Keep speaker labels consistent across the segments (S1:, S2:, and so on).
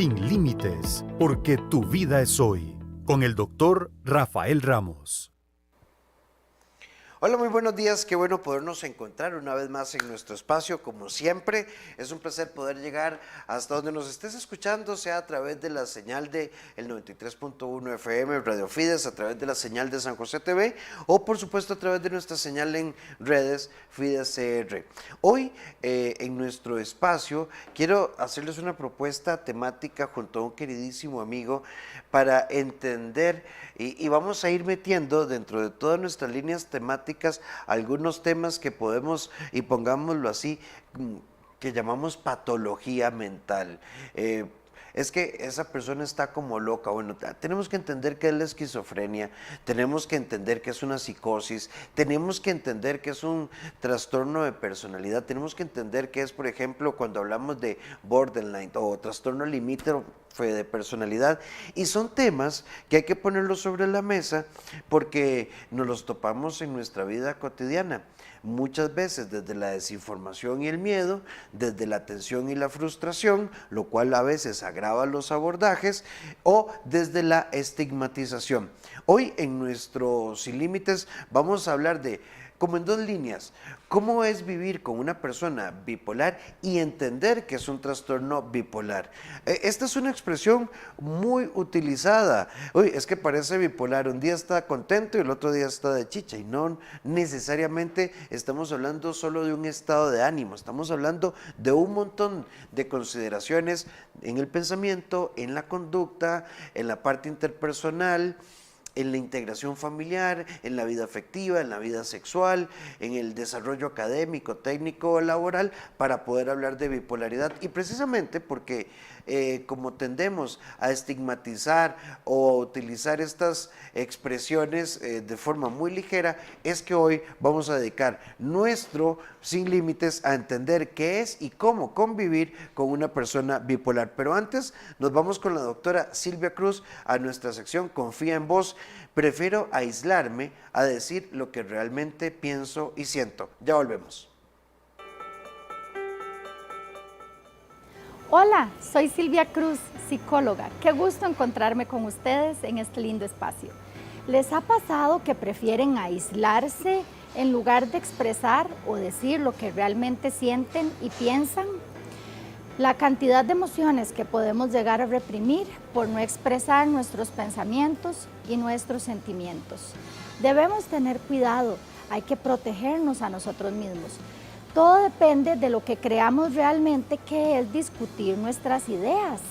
S1: Sin límites, porque tu vida es hoy. Con el doctor Rafael Ramos.
S2: Hola, muy buenos días, qué bueno podernos encontrar una vez más en nuestro espacio, como siempre, es un placer poder llegar hasta donde nos estés escuchando, sea a través de la señal de el 93.1 FM, Radio Fides, a través de la señal de San José TV, o por supuesto a través de nuestra señal en redes Fides CR. Hoy, en nuestro espacio, quiero hacerles una propuesta temática junto a un queridísimo amigo para entender y vamos a ir metiendo dentro de todas nuestras líneas temáticas algunos temas que podemos, y pongámoslo así, que llamamos patología mental. Es que esa persona está como loca. Bueno, tenemos que entender qué es la esquizofrenia, tenemos que entender qué es una psicosis, tenemos que entender qué es un trastorno de personalidad, tenemos que entender qué es, por ejemplo, cuando hablamos de borderline o trastorno limítrofe de personalidad, y son temas que hay que ponerlos sobre la mesa porque nos los topamos en nuestra vida cotidiana. Muchas veces desde la desinformación y el miedo, desde la tensión y la frustración, lo cual a veces agrava los abordajes, o desde la estigmatización. Hoy en nuestro Sin Límites vamos a hablar de, como en dos líneas, cómo es vivir con una persona bipolar y entender que es un trastorno bipolar. Esta es una expresión muy utilizada. Uy, es que parece bipolar, un día está contento y el otro día está de chicha, y no necesariamente estamos hablando solo de un estado de ánimo, estamos hablando de un montón de consideraciones en el pensamiento, en la conducta, en la parte interpersonal, en la integración familiar, en la vida afectiva, en la vida sexual, en el desarrollo académico, técnico o laboral, para poder hablar de bipolaridad. Y precisamente porque como tendemos a estigmatizar o a utilizar estas expresiones de forma muy ligera, es que hoy vamos a dedicar nuestro Sin Límites a entender qué es y cómo convivir con una persona bipolar. Pero antes nos vamos con la doctora Silvia Cruz a nuestra sección Confía en Vos. Prefiero aislarme a decir lo que realmente pienso y siento. Ya volvemos.
S3: Hola, soy Silvia Cruz, psicóloga. Qué gusto encontrarme con ustedes en este lindo espacio. ¿Les ha pasado que prefieren aislarse en lugar de expresar o decir lo que realmente sienten y piensan? La cantidad de emociones que podemos llegar a reprimir por no expresar nuestros pensamientos y nuestros sentimientos. Debemos tener cuidado, hay que protegernos a nosotros mismos. Todo depende de lo que creamos realmente, que es discutir nuestras ideas.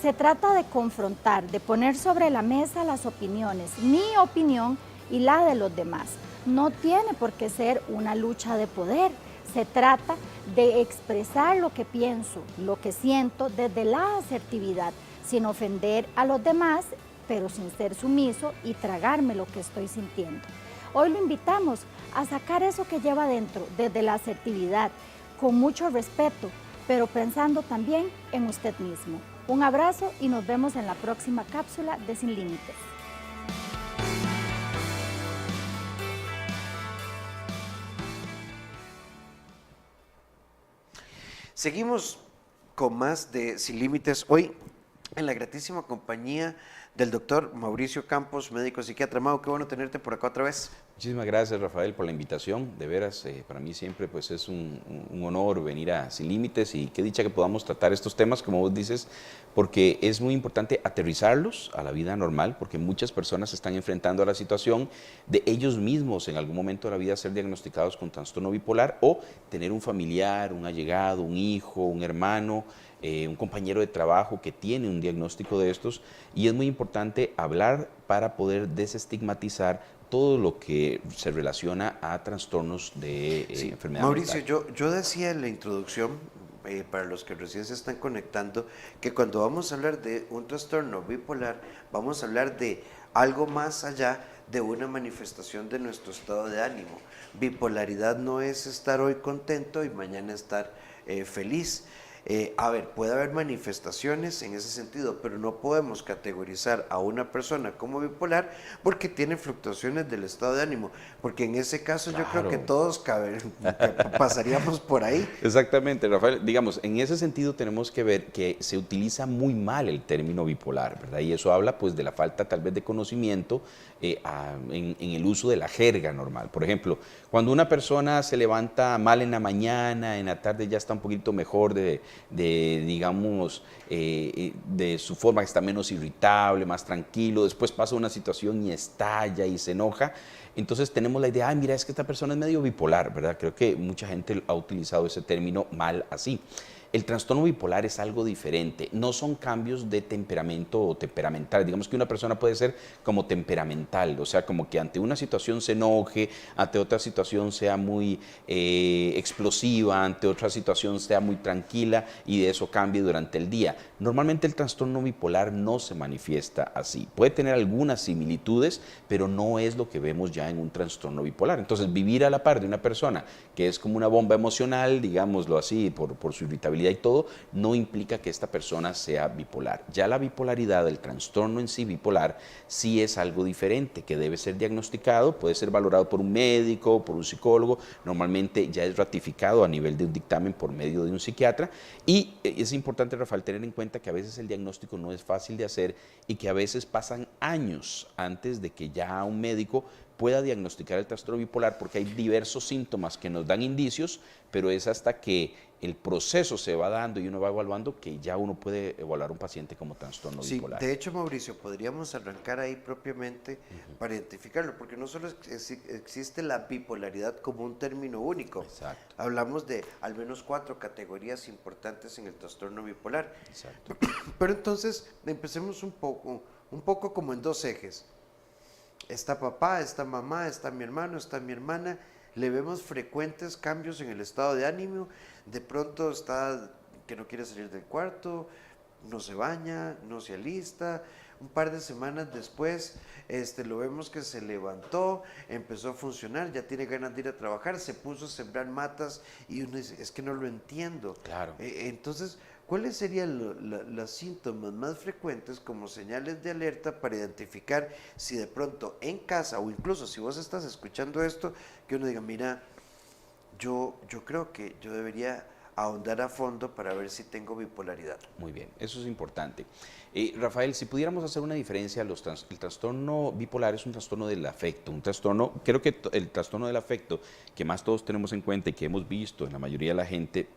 S3: Se trata de confrontar, de poner sobre la mesa las opiniones, mi opinión y la de los demás. No tiene por qué ser una lucha de poder. Se trata de expresar lo que pienso, lo que siento desde la asertividad, sin ofender a los demás, pero sin ser sumiso y tragarme lo que estoy sintiendo. Hoy lo invitamos a sacar eso que lleva dentro, desde la asertividad, con mucho respeto, pero pensando también en usted mismo. Un abrazo y nos vemos en la próxima cápsula de Sin Límites.
S2: Seguimos con más de Sin Límites, hoy en la gratísima compañía del doctor Mauricio Campos, médico psiquiatra. Mau, qué bueno tenerte por acá otra vez.
S4: Muchísimas gracias, Rafael, por la invitación. De veras, para mí siempre pues, es un honor venir a Sin Límites, y qué dicha que podamos tratar estos temas, como vos dices, porque es muy importante aterrizarlos a la vida normal, porque muchas personas se están enfrentando a la situación de ellos mismos en algún momento de la vida ser diagnosticados con trastorno bipolar, o tener un familiar, un allegado, un hijo, un hermano, un compañero de trabajo que tiene un diagnóstico de estos, y es muy importante hablar para poder desestigmatizar todo lo que se relaciona a trastornos de enfermedad
S2: Mauricio,
S4: mental.
S2: yo decía en la introducción, para los que recién se están conectando, que cuando vamos a hablar de un trastorno bipolar, vamos a hablar de algo más allá de una manifestación de nuestro estado de ánimo. Bipolaridad no es estar hoy contento y mañana estar feliz. A ver, puede haber manifestaciones en ese sentido, pero no podemos categorizar a una persona como bipolar porque tiene fluctuaciones del estado de ánimo, porque en ese caso yo creo que
S4: Claro.
S2: todos pasaríamos por ahí.
S4: Exactamente, Rafael. Digamos, en ese sentido tenemos que ver que se utiliza muy mal el término bipolar, ¿verdad? Y eso habla pues de la falta tal vez de conocimiento en el uso de la jerga normal. Por ejemplo, cuando una persona se levanta mal en la mañana, en la tarde ya está un poquito mejor digamos, de su forma, que está menos irritable, más tranquilo, después pasa una situación y estalla y se enoja. Entonces tenemos la idea, mira, es que esta persona es medio bipolar, ¿verdad? Creo que mucha gente ha utilizado ese término mal así. El trastorno bipolar es algo diferente, no son cambios de temperamento o temperamental. Digamos que una persona puede ser como temperamental, o sea, como que ante una situación se enoje, ante otra situación sea muy explosiva, ante otra situación sea muy tranquila y de eso cambie durante el día. Normalmente el trastorno bipolar no se manifiesta así. Puede tener algunas similitudes, pero no es lo que vemos ya en un trastorno bipolar. Entonces, vivir a la par de una persona que es como una bomba emocional, digámoslo así, por su irritabilidad y todo, no implica que esta persona sea bipolar. Ya la bipolaridad, el trastorno en sí bipolar, sí es algo diferente, que debe ser diagnosticado, puede ser valorado por un médico, por un psicólogo, normalmente ya es ratificado a nivel de un dictamen por medio de un psiquiatra, y es importante, Rafael, tener en cuenta que a veces el diagnóstico no es fácil de hacer y que a veces pasan años antes de que ya un médico pueda diagnosticar el trastorno bipolar, porque hay diversos síntomas que nos dan indicios, pero es hasta que el proceso se va dando y uno va evaluando que ya uno puede evaluar un paciente como trastorno
S2: Sí,
S4: bipolar.
S2: de hecho, Mauricio, podríamos arrancar ahí propiamente para identificarlo, porque no solo existe la bipolaridad como un término único.
S4: Exacto.
S2: Hablamos de al menos 4 categorías importantes en el trastorno bipolar.
S4: Exacto.
S2: Pero entonces empecemos un poco como en 2 ejes. Está papá, está mamá, está mi hermano, está mi hermana. Le vemos frecuentes cambios en el estado de ánimo. De pronto está que no quiere salir del cuarto, no se baña, no se alista. Un par de semanas después lo vemos que se levantó, empezó a funcionar, ya tiene ganas de ir a trabajar, se puso a sembrar matas y uno dice, es que no lo entiendo.
S4: Claro.
S2: Entonces, ¿cuáles serían los síntomas más frecuentes como señales de alerta para identificar si de pronto en casa o incluso si vos estás escuchando esto, que uno diga, mira, yo creo que yo debería ahondar a fondo para ver si tengo bipolaridad?
S4: Muy bien, eso es importante. Rafael, si pudiéramos hacer una diferencia, el trastorno bipolar es un trastorno del afecto, un trastorno, creo que el trastorno del afecto que más todos tenemos en cuenta y que hemos visto en la mayoría de la gente,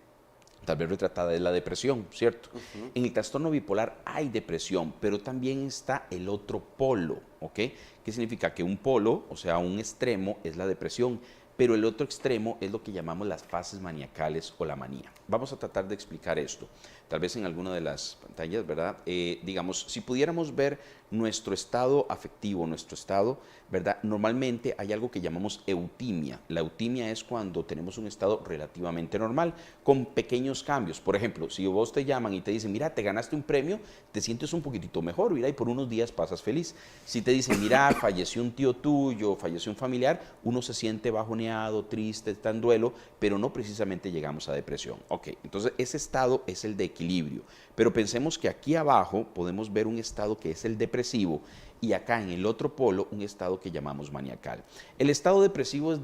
S4: tal vez retratada, es la depresión, ¿cierto? En el trastorno bipolar hay depresión, pero también está el otro polo, ¿ok? ¿Qué significa? Que un polo, o sea, un extremo, es la depresión, pero el otro extremo es lo que llamamos las fases maniacales o la manía. Vamos a tratar de explicar esto, tal vez en alguna de las pantallas, ¿verdad? Digamos, si pudiéramos ver nuestro estado afectivo, nuestro estado, ¿verdad? Normalmente hay algo que llamamos eutimia. La eutimia es cuando tenemos un estado relativamente normal, con pequeños cambios. Por ejemplo, si vos te llaman y te dicen, mira, te ganaste un premio, te sientes un poquitito mejor, mira, y por unos días pasas feliz. Si te dicen, mira, falleció un tío tuyo, falleció un familiar, uno se siente bajoneado, triste, está en duelo, pero no precisamente llegamos a depresión. Ok, entonces ese estado es el de equilibrio. Pero pensemos que aquí abajo podemos ver un estado que es el depresivo y acá en el otro polo un estado que llamamos maniacal. El estado depresivo es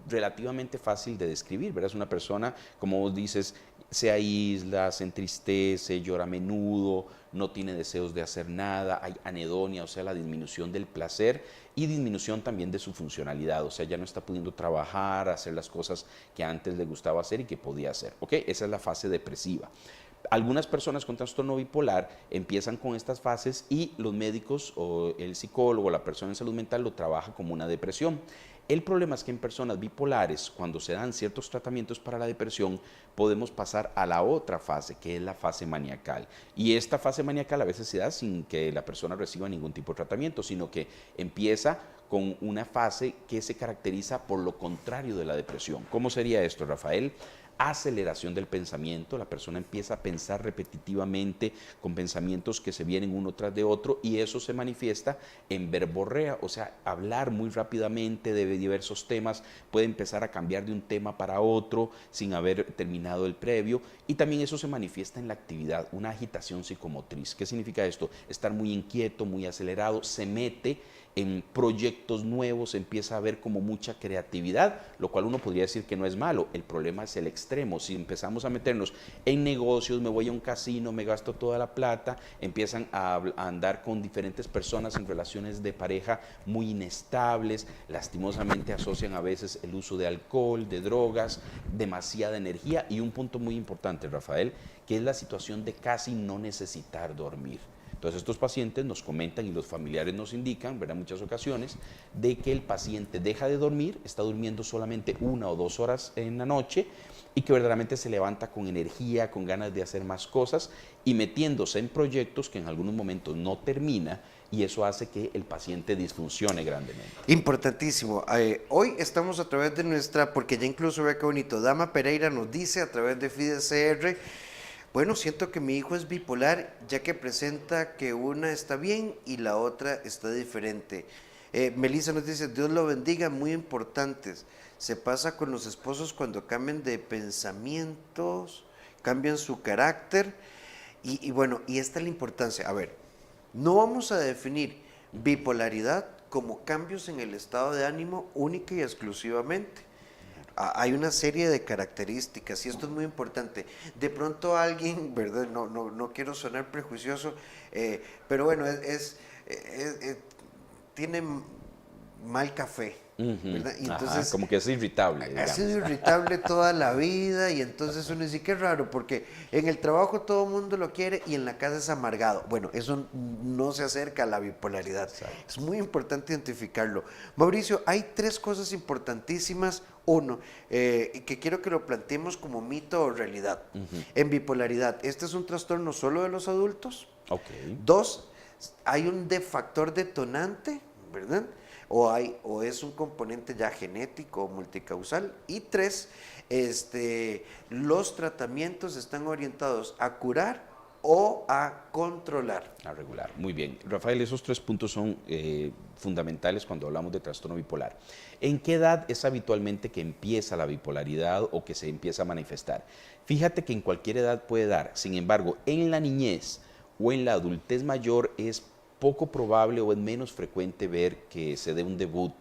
S4: relativamente fácil de describir, ¿verdad? Es una persona, como vos dices, se aísla, se entristece, llora a menudo, no tiene deseos de hacer nada, hay anedonia, o sea, la disminución del placer y disminución también de su funcionalidad, o sea, ya no está pudiendo trabajar, hacer las cosas que antes le gustaba hacer y que podía hacer, ¿ok? Esa es la fase depresiva. Algunas personas con trastorno bipolar empiezan con estas fases y los médicos o el psicólogo o la persona en salud mental lo trabaja como una depresión. El problema es que en personas bipolares, cuando se dan ciertos tratamientos para la depresión, podemos pasar a la otra fase, que es la fase maniacal. Y esta fase maniacal a veces se da sin que la persona reciba ningún tipo de tratamiento, sino que empieza con una fase que se caracteriza por lo contrario de la depresión. ¿Cómo sería esto, Rafael? aceleración del pensamiento, la persona empieza a pensar repetitivamente con pensamientos que se vienen uno tras de otro y eso se manifiesta en verborrea, o sea, hablar muy rápidamente de diversos temas, puede empezar a cambiar de un tema para otro sin haber terminado el previo y también eso se manifiesta en la actividad, una agitación psicomotriz. ¿Qué significa esto? Estar muy inquieto, muy acelerado, se mete en proyectos nuevos, empieza a ver como mucha creatividad, lo cual uno podría decir que no es malo. El problema es el extremo. Si empezamos a meternos en negocios, me voy a un casino, me gasto toda la plata, empiezan a andar con diferentes personas en relaciones de pareja muy inestables, lastimosamente asocian a veces el uso de alcohol, de drogas, demasiada energía y un punto muy importante, Rafael, que es la situación de casi no necesitar dormir. Entonces estos pacientes nos comentan y los familiares nos indican, ¿verdad? Muchas ocasiones, de que el paciente deja de dormir, está durmiendo solamente 1 o 2 horas en la noche y que verdaderamente se levanta con energía, con ganas de hacer más cosas y metiéndose en proyectos que en algunos momentos no termina y eso hace que el paciente disfuncione grandemente.
S2: Importantísimo. Hoy estamos a través de nuestra, porque ya incluso ve qué bonito, Dama Pereira nos dice a través de FIDE-CR, bueno, siento que mi hijo es bipolar, ya que presenta que una está bien y la otra está diferente. Melissa nos dice, Dios lo bendiga, muy importantes. Se pasa con los esposos cuando cambian de pensamientos, cambian su carácter. Y bueno, y esta es la importancia. A ver, no vamos a definir bipolaridad como cambios en el estado de ánimo única y exclusivamente. Hay una serie de características y esto es muy importante. De pronto alguien, ¿verdad? No quiero sonar prejuicioso, pero bueno, tiene mal café, ¿verdad? Y entonces,
S4: como que es irritable.
S2: Ha sido irritable toda la vida y entonces uno dice, qué raro, porque en el trabajo todo el mundo lo quiere y en la casa es amargado. Bueno, eso no se acerca a la bipolaridad. Exacto. Es muy importante identificarlo. Mauricio, hay 3 cosas importantísimas. Uno, que quiero que lo planteemos como mito o realidad. En bipolaridad, ¿este es un trastorno solo de los adultos?
S4: Okay. 2,
S2: ¿hay un factor detonante, verdad? O es un componente ya genético o multicausal. Y 3, los tratamientos están orientados a curar o a controlar.
S4: A regular, muy bien. Rafael, esos 3 puntos son fundamentales cuando hablamos de trastorno bipolar. ¿En qué edad es habitualmente que empieza la bipolaridad o que se empieza a manifestar? Fíjate que en cualquier edad puede dar, sin embargo, en la niñez o en la adultez mayor es poco probable o es menos frecuente ver que se dé un debut,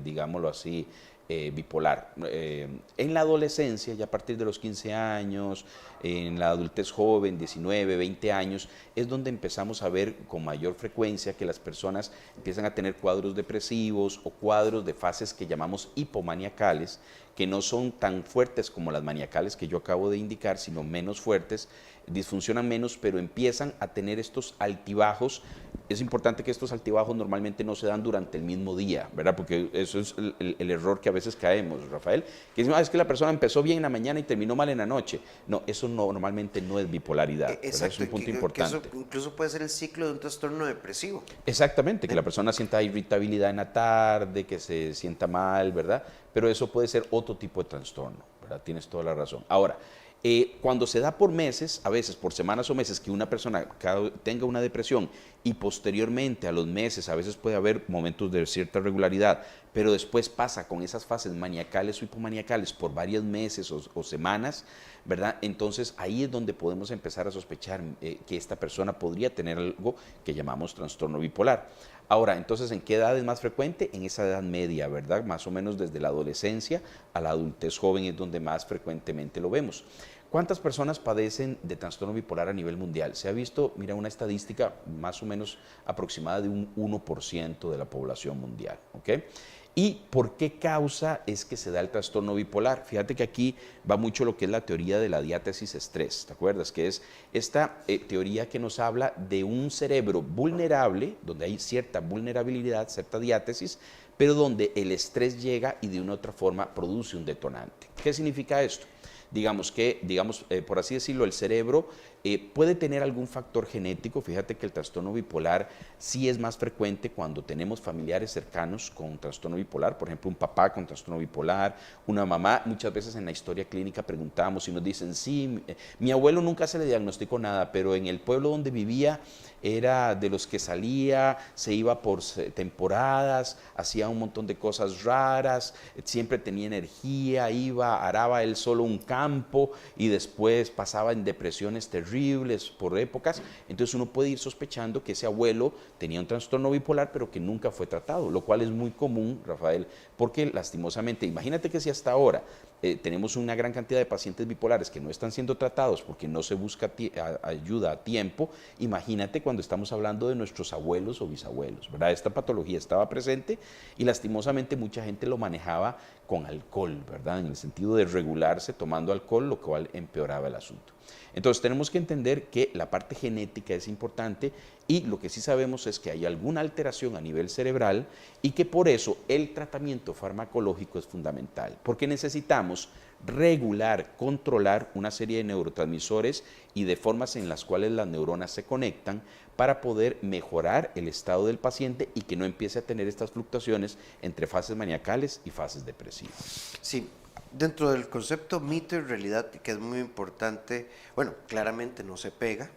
S4: digámoslo así, bipolar. En la adolescencia, ya a partir de los 15 años, en la adultez joven, 19, 20 años, es donde empezamos a ver con mayor frecuencia que las personas empiezan a tener cuadros depresivos o cuadros de fases que llamamos hipomaniacales, que no son tan fuertes como las maniacales que yo acabo de indicar, sino menos fuertes, disfuncionan menos, pero empiezan a tener estos altibajos. Es importante que estos altibajos normalmente no se dan durante el mismo día, ¿verdad? Porque eso es el error que a veces caemos, Rafael, que decimos, es que la persona empezó bien en la mañana y terminó mal en la noche. No, eso normalmente no es bipolaridad. Exacto, es un punto importante.
S2: Que eso incluso puede ser el ciclo de un trastorno depresivo.
S4: Exactamente, que la persona sienta irritabilidad en la tarde, que se sienta mal, ¿verdad? Pero eso puede ser otro tipo de trastorno, ¿verdad? Tienes toda la razón. Ahora, cuando se da por meses, a veces por semanas o meses, que una persona tenga una depresión y posteriormente a los meses, a veces puede haber momentos de cierta regularidad, pero después pasa con esas fases maniacales o hipomaniacales por varios meses o semanas, ¿verdad? Entonces ahí es donde podemos empezar a sospechar que esta persona podría tener algo que llamamos trastorno bipolar. Ahora, entonces, ¿en qué edad es más frecuente? En esa edad media, ¿verdad? Más o menos desde la adolescencia a la adultez joven es donde más frecuentemente lo vemos. ¿Cuántas personas padecen de trastorno bipolar a nivel mundial? Se ha visto, mira, una estadística más o menos aproximada de un 1% de la población mundial, ¿ok? ¿Y por qué causa es que se da el trastorno bipolar? Fíjate que aquí va mucho lo que es la teoría de la diátesis estrés, ¿te acuerdas? Que es esta teoría que nos habla de un cerebro vulnerable, donde hay cierta vulnerabilidad, cierta diátesis, pero donde el estrés llega y de una u otra forma produce un detonante. ¿Qué significa esto? Digamos que, por así decirlo, el cerebro Puede tener algún factor genético. Fíjate que el trastorno bipolar sí es más frecuente cuando tenemos familiares cercanos con trastorno bipolar, por ejemplo, un papá con trastorno bipolar, una mamá. Muchas veces en la historia clínica preguntamos y nos dicen, sí, mi abuelo nunca se le diagnosticó nada, pero en el pueblo donde vivía era de los que salía, se iba por temporadas, hacía un montón de cosas raras, siempre tenía energía, iba, araba él solo un campo y después pasaba en depresiones terribles por épocas. Entonces uno puede ir sospechando que ese abuelo tenía un trastorno bipolar, pero que nunca fue tratado, lo cual es muy común, Rafael, porque lastimosamente, imagínate que si hasta ahora tenemos una gran cantidad de pacientes bipolares que no están siendo tratados porque no se busca ayuda a tiempo, imagínate cuando estamos hablando de nuestros abuelos o bisabuelos, ¿verdad? Esta patología estaba presente y lastimosamente mucha gente lo manejaba con alcohol, ¿verdad? En el sentido de regularse tomando alcohol, lo cual empeoraba el asunto. Entonces tenemos que entender que la parte genética es importante y lo que sí sabemos es que hay alguna alteración a nivel cerebral y que por eso el tratamiento farmacológico es fundamental, porque necesitamos regular, controlar una serie de neurotransmisores y de formas en las cuales las neuronas se conectan para poder mejorar el estado del paciente y que no empiece a tener estas fluctuaciones entre fases maniacales y fases depresivas.
S2: Sí, dentro del concepto mito y realidad, que es muy importante, bueno, claramente no se pega,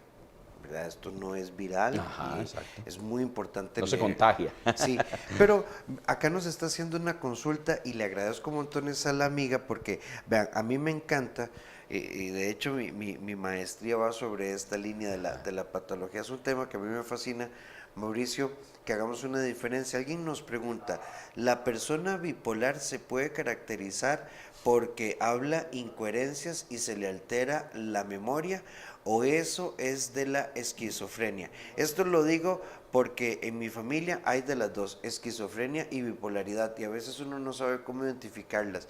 S2: ¿verdad? Esto no es viral.
S4: Ajá, exacto.
S2: Es muy importante.
S4: No se contagia.
S2: Sí, pero acá nos está haciendo una consulta y le agradezco montones a la amiga porque, vean, a mí me encanta, y de hecho mi maestría va sobre esta línea de la patología. Es un tema que a mí me fascina, Mauricio, que hagamos una diferencia. Alguien nos pregunta, ¿la persona bipolar se puede caracterizar porque habla incoherencias y se le altera la memoria, o eso es de la esquizofrenia? Esto lo digo porque en mi familia hay de las dos, esquizofrenia y bipolaridad, y a veces uno no sabe cómo identificarlas.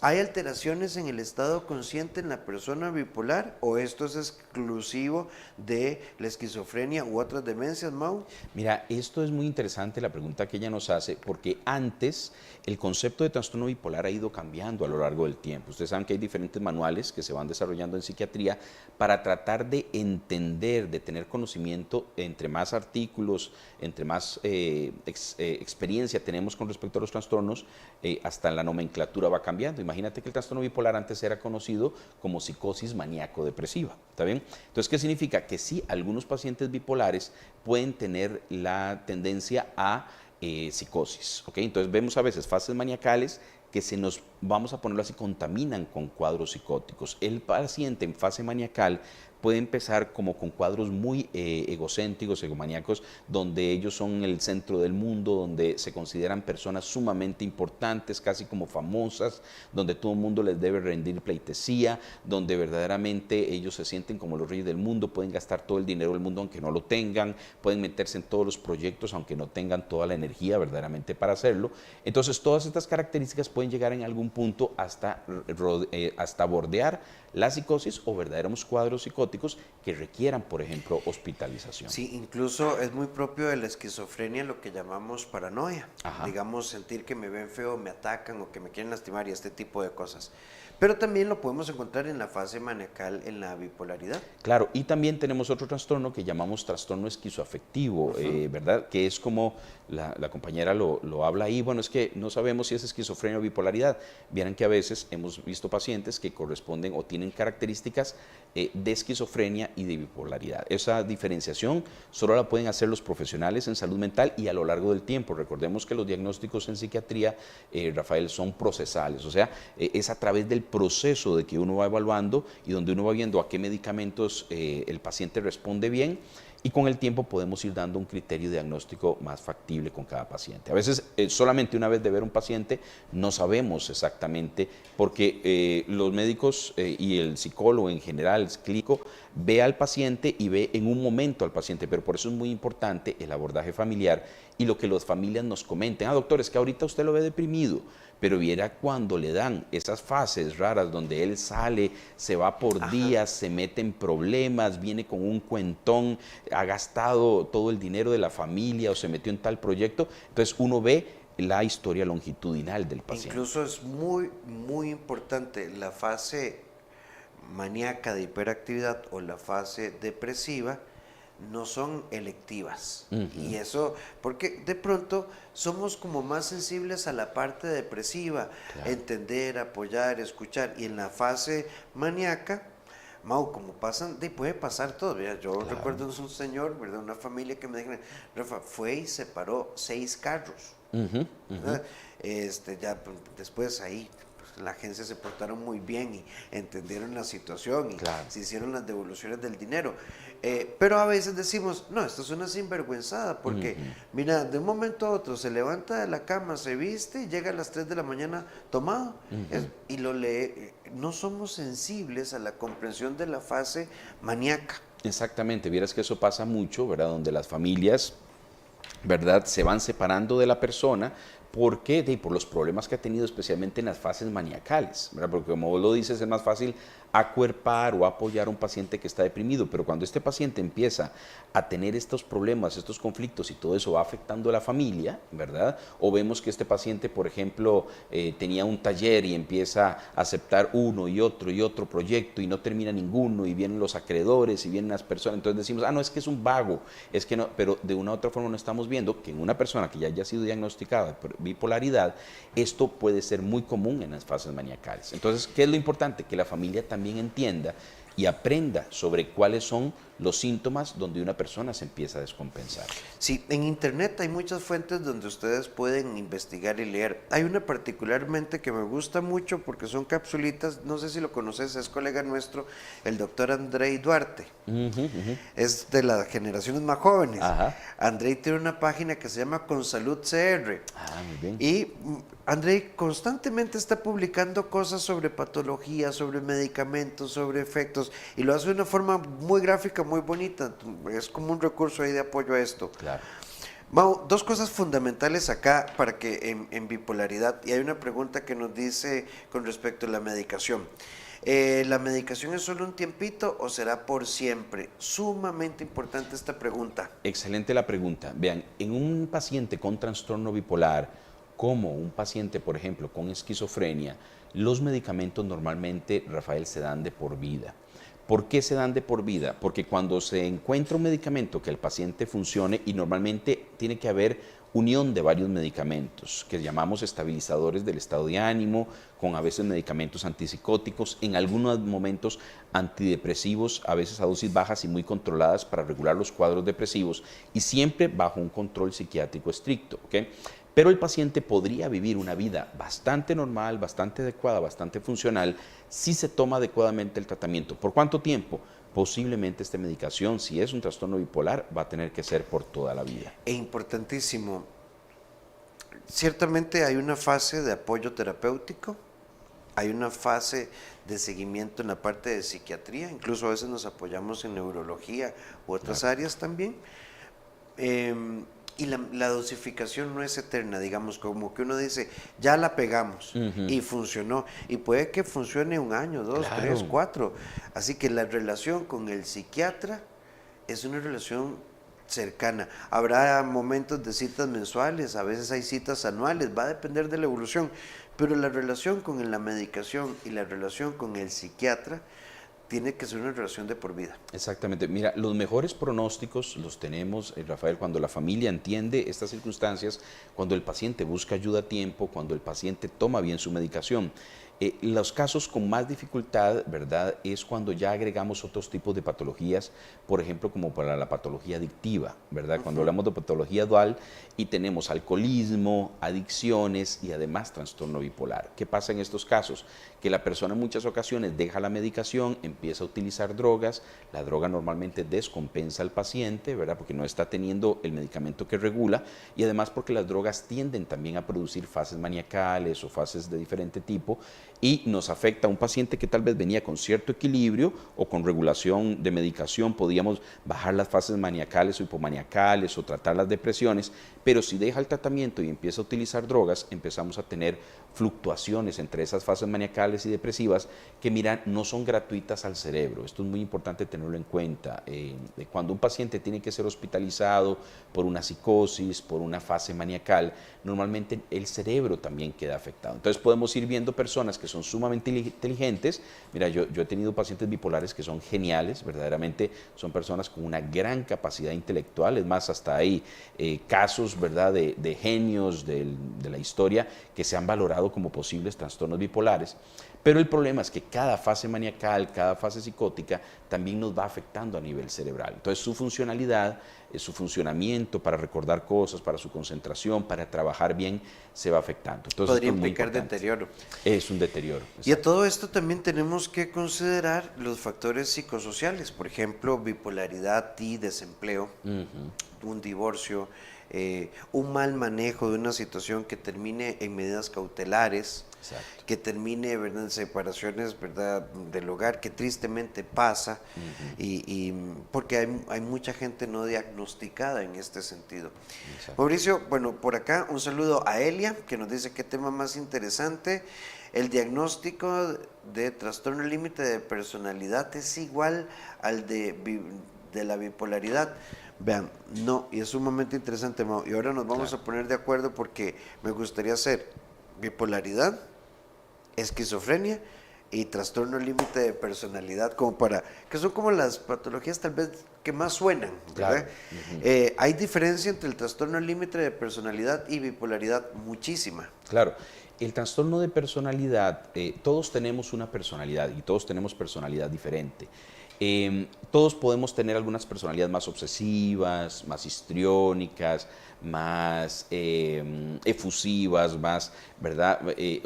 S2: ¿Hay alteraciones en el estado consciente en la persona bipolar o esto es exclusivo de la esquizofrenia u otras demencias, Mau?
S4: Mira, esto es muy interesante la pregunta que ella nos hace, porque antes el concepto de trastorno bipolar ha ido cambiando a lo largo del tiempo. Ustedes saben que hay diferentes manuales que se van desarrollando en psiquiatría para tratar de entender, de tener conocimiento, entre más artículos, entre más experiencia tenemos con respecto a los trastornos, hasta la nomenclatura va cambiando. Imagínate que el trastorno bipolar antes era conocido como psicosis maníaco-depresiva, ¿está bien? Entonces, ¿qué significa? Que sí, algunos pacientes bipolares pueden tener la tendencia a psicosis, ¿ok? Entonces vemos a veces fases maniacales que se nos, vamos a ponerlo así, contaminan con cuadros psicóticos. El paciente en fase maniacal puede empezar como con cuadros muy egocéntricos, egomaníacos, donde ellos son el centro del mundo, donde se consideran personas sumamente importantes, casi como famosas, donde todo el mundo les debe rendir pleitesía, donde verdaderamente ellos se sienten como los reyes del mundo, pueden gastar todo el dinero del mundo aunque no lo tengan, pueden meterse en todos los proyectos aunque no tengan toda la energía verdaderamente para hacerlo. Entonces todas estas características pueden llegar en algún punto hasta bordear la psicosis o verdaderos cuadros psicóticos que requieran, por ejemplo, hospitalización.
S2: Sí, incluso es muy propio de la esquizofrenia lo que llamamos paranoia.
S4: Ajá.
S2: Digamos, sentir que me ven feo, me atacan o que me quieren lastimar y este tipo de cosas. Pero también lo podemos encontrar en la fase maniacal, en la bipolaridad.
S4: Claro, y también tenemos otro trastorno que llamamos trastorno esquizoafectivo, ¿verdad? Que es como la compañera lo habla ahí. Bueno, es que no sabemos si es esquizofrenia o bipolaridad. Vieran que a veces hemos visto pacientes que corresponden o tienen características de esquizofrenia y de bipolaridad. Esa diferenciación solo la pueden hacer los profesionales en salud mental y a lo largo del tiempo. Recordemos que los diagnósticos en psiquiatría, Rafael, son procesales, o sea, es a través del proceso de que uno va evaluando y donde uno va viendo a qué medicamentos el paciente responde bien, y con el tiempo podemos ir dando un criterio diagnóstico más factible con cada paciente. A veces solamente una vez de ver un paciente no sabemos exactamente, porque los médicos y el psicólogo en general, el clínico, ve al paciente y ve en un momento al paciente, pero por eso es muy importante el abordaje familiar y lo que las familias nos comenten. Doctor, es que ahorita usted lo ve deprimido, pero viera cuando le dan esas fases raras donde él sale, se va por días, se mete en problemas, viene con un cuentón, ha gastado todo el dinero de la familia o se metió en tal proyecto. Entonces uno ve la historia longitudinal del paciente.
S2: Incluso es muy, muy importante la fase maníaca de hiperactividad o la fase depresiva no son electivas. Y eso, porque de pronto somos como más sensibles a la parte depresiva, entender, apoyar, escuchar, y en la fase maníaca, Mau, como pasan, puede pasar todo. ¿Verdad? Yo recuerdo un señor, ¿verdad? Una familia que me dijo, Rafa, fue y separó 6 carros. Ya después ahí la agencia se portaron muy bien y entendieron la situación y se hicieron las devoluciones del dinero. Pero a veces decimos, no, esto es una sinvergüenzada, porque mira, de un momento a otro se levanta de la cama, se viste y llega a las 3 de la mañana tomado y lo lee. No somos sensibles a la comprensión de la fase maníaca.
S4: Exactamente, vieras que eso pasa mucho, ¿verdad? Donde las familias, ¿verdad?, se van separando de la persona. ¿Por qué? Por los problemas que ha tenido, especialmente en las fases maniacales, ¿verdad? Porque como vos lo dices, es más fácil acuerpar o apoyar a un paciente que está deprimido, pero cuando este paciente empieza a tener estos problemas, estos conflictos y todo eso va afectando a la familia, ¿verdad? O vemos que este paciente, por ejemplo, tenía un taller y empieza a aceptar uno y otro proyecto y no termina ninguno y vienen los acreedores y vienen las personas, entonces decimos, no, es que es un vago, es que no, pero de una u otra forma no estamos viendo que en una persona que ya haya sido diagnosticada de bipolaridad, esto puede ser muy común en las fases maniacales. Entonces, ¿qué es lo importante? Que la familia también entienda y aprenda sobre cuáles son los síntomas donde una persona se empieza a descompensar.
S2: Sí, en internet hay muchas fuentes donde ustedes pueden investigar y leer. Hay una particularmente que me gusta mucho porque son capsulitas, no sé si lo conoces, es colega nuestro, el doctor Andrei Duarte. Es de las generaciones más jóvenes. Andrei tiene una página que se llama Consalud CR.
S4: Muy bien.
S2: Y Andrei constantemente está publicando cosas sobre patología, sobre medicamentos, sobre efectos, y lo hace de una forma muy gráfica, muy bonita. Es como un recurso ahí de apoyo a esto.
S4: Claro.
S2: Mau, 2 cosas fundamentales acá para que en bipolaridad, y hay una pregunta que nos dice con respecto a la medicación. ¿La medicación es solo un tiempito o será por siempre? Sumamente importante esta pregunta.
S4: Excelente la pregunta. Vean, en un paciente con trastorno bipolar, como un paciente, por ejemplo, con esquizofrenia, los medicamentos normalmente, Rafael, se dan de por vida. ¿Por qué se dan de por vida? Porque cuando se encuentra un medicamento que el paciente funcione, y normalmente tiene que haber unión de varios medicamentos, que llamamos estabilizadores del estado de ánimo, con a veces medicamentos antipsicóticos, en algunos momentos antidepresivos, a veces a dosis bajas y muy controladas para regular los cuadros depresivos, y siempre bajo un control psiquiátrico estricto, ¿ok? Pero el paciente podría vivir una vida bastante normal, bastante adecuada, bastante funcional, si se toma adecuadamente el tratamiento. ¿Por cuánto tiempo? Posiblemente esta medicación, si es un trastorno bipolar, va a tener que ser por toda la vida.
S2: E importantísimo, ciertamente hay una fase de apoyo terapéutico, hay una fase de seguimiento en la parte de psiquiatría, incluso a veces nos apoyamos en neurología u otras áreas también. Y la dosificación no es eterna, digamos, como que uno dice, ya la pegamos y funcionó. Y puede que funcione 1 año, 2, 3, 4. Así que la relación con el psiquiatra es una relación cercana. Habrá momentos de citas mensuales, a veces hay citas anuales, va a depender de la evolución. Pero la relación con la medicación y la relación con el psiquiatra tiene que ser una relación de por vida.
S4: Exactamente. Mira, los mejores pronósticos los tenemos, Rafael, cuando la familia entiende estas circunstancias, cuando el paciente busca ayuda a tiempo, cuando el paciente toma bien su medicación. Los casos con más dificultad, ¿verdad?, es cuando ya agregamos otros tipos de patologías, por ejemplo, como para la patología adictiva, ¿verdad? Cuando hablamos de patología dual y tenemos alcoholismo, adicciones y además trastorno bipolar. ¿Qué pasa en estos casos? Que la persona en muchas ocasiones deja la medicación, empieza a utilizar drogas, la droga normalmente descompensa al paciente, ¿verdad?, porque no está teniendo el medicamento que regula, y además porque las drogas tienden también a producir fases maniacales o fases de diferente tipo, y nos afecta a un paciente que tal vez venía con cierto equilibrio o con regulación de medicación, podíamos bajar las fases maniacales o hipomaniacales o tratar las depresiones, pero si deja el tratamiento y empieza a utilizar drogas, empezamos a tener fluctuaciones entre esas fases maniacales y depresivas que, mira, no son gratuitas al cerebro. Esto es muy importante tenerlo en cuenta. Cuando un paciente tiene que ser hospitalizado por una psicosis, por una fase maniacal, normalmente el cerebro también queda afectado. Entonces podemos ir viendo personas que que son sumamente inteligentes. Mira, yo he tenido pacientes bipolares que son geniales, verdaderamente son personas con una gran capacidad intelectual. Es más, hasta hay casos, ¿verdad?, de genios de la historia que se han valorado como posibles trastornos bipolares. Pero el problema es que cada fase maniacal, cada fase psicótica también nos va afectando a nivel cerebral. Entonces su funcionalidad, su funcionamiento para recordar cosas, para su concentración, para trabajar bien, se va afectando. Entonces,
S2: podría implicar deterioro.
S4: Es un deterioro.
S2: Y a todo esto también tenemos que considerar los factores psicosociales, por ejemplo, bipolaridad y desempleo, un divorcio, un mal manejo de una situación que termine en medidas cautelares. Exacto. Que termine, ¿verdad?, en separaciones, ¿verdad?, del hogar, que tristemente pasa, y porque hay mucha gente no diagnosticada en este sentido. Exacto. Mauricio, bueno, por acá un saludo a Elia, que nos dice qué tema más interesante. El diagnóstico de trastorno límite de personalidad es igual al de la bipolaridad. Vean, no, y es sumamente interesante, Mau. Y ahora nos vamos a poner de acuerdo porque me gustaría hacer bipolaridad, esquizofrenia y trastorno límite de personalidad, como para que son como las patologías tal vez que más suenan, ¿verdad? Claro. Hay diferencia entre el trastorno límite de personalidad y bipolaridad, muchísima.
S4: Claro. El trastorno de personalidad, todos tenemos una personalidad y todos tenemos personalidad diferente. Todos podemos tener algunas personalidades más obsesivas, más histriónicas, más efusivas, más, ¿verdad?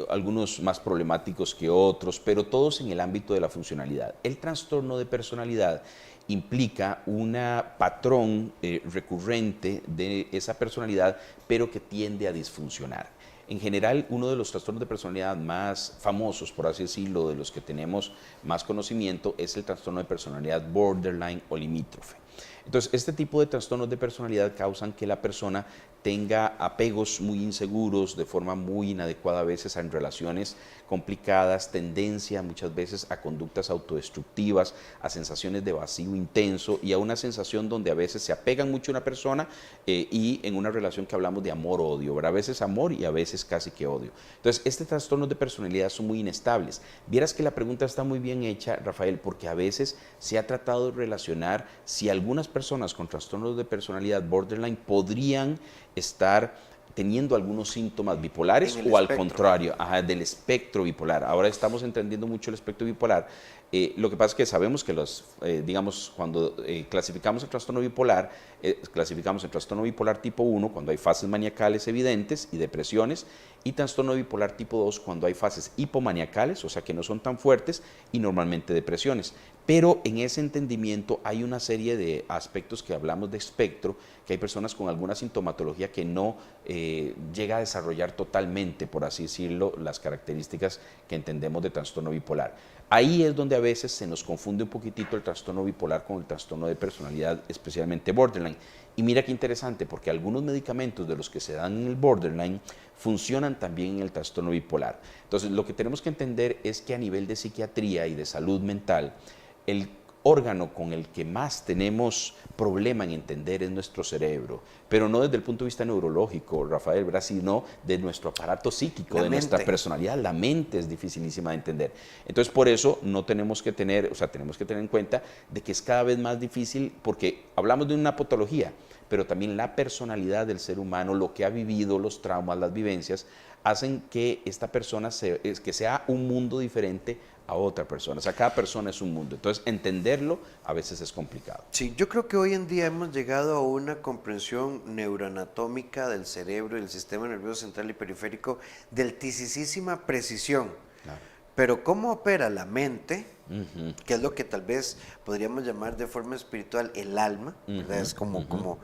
S4: Algunos más problemáticos que otros, pero todos en el ámbito de la funcionalidad. El trastorno de personalidad implica un patrón recurrente de esa personalidad, pero que tiende a disfuncionar. En general, uno de los trastornos de personalidad más famosos, por así decirlo, de los que tenemos más conocimiento, es el trastorno de personalidad borderline o limítrofe. Entonces, este tipo de trastornos de personalidad causan que la persona tenga apegos muy inseguros, de forma muy inadecuada a veces en relaciones complicadas, tendencia muchas veces a conductas autodestructivas, a sensaciones de vacío intenso y a una sensación donde a veces se apegan mucho a una persona y en una relación que hablamos de amor-odio, ¿verdad? A veces amor y a veces casi que odio. Entonces, estos trastornos de personalidad son muy inestables. Vieras que la pregunta está muy bien hecha, Rafael, porque a veces se ha tratado de relacionar si algunas personas con trastornos de personalidad borderline podrían estar teniendo algunos síntomas bipolares o al contrario, del espectro bipolar. Ahora estamos entendiendo mucho el espectro bipolar. Lo que pasa es que sabemos que digamos, cuando clasificamos el trastorno bipolar, clasificamos el trastorno bipolar tipo 1 cuando hay fases maniacales evidentes y depresiones, y trastorno bipolar tipo 2 cuando hay fases hipomaniacales, o sea que no son tan fuertes, y normalmente depresiones. Pero en ese entendimiento hay una serie de aspectos que hablamos de espectro, que hay personas con alguna sintomatología que no llega a desarrollar totalmente, por así decirlo, las características que entendemos de trastorno bipolar. Ahí es donde a veces se nos confunde un poquitito el trastorno bipolar con el trastorno de personalidad, especialmente borderline. Y mira qué interesante, porque algunos medicamentos de los que se dan en el borderline funcionan también en el trastorno bipolar. Entonces, lo que tenemos que entender es que a nivel de psiquiatría y de salud mental, el órgano con el que más tenemos problema en entender es nuestro cerebro, pero no desde el punto de vista neurológico, Rafael, ¿verdad?, sino de nuestro aparato psíquico, de nuestra personalidad. La mente es dificilísima de entender. Entonces, por eso no tenemos que tener, o sea, tenemos que tener en cuenta de que es cada vez más difícil, porque hablamos de una patología, pero también la personalidad del ser humano, lo que ha vivido, los traumas, las vivencias, hacen que esta persona que sea un mundo diferente a otra persona. O sea, cada persona es un mundo. Entonces, entenderlo a veces es complicado.
S2: Sí, yo creo que hoy en día hemos llegado a una comprensión neuroanatómica del cerebro y del sistema nervioso central y periférico de altísima precisión. Claro. Pero cómo opera la mente, que es lo que tal vez podríamos llamar de forma espiritual el alma, ¿verdad? Es como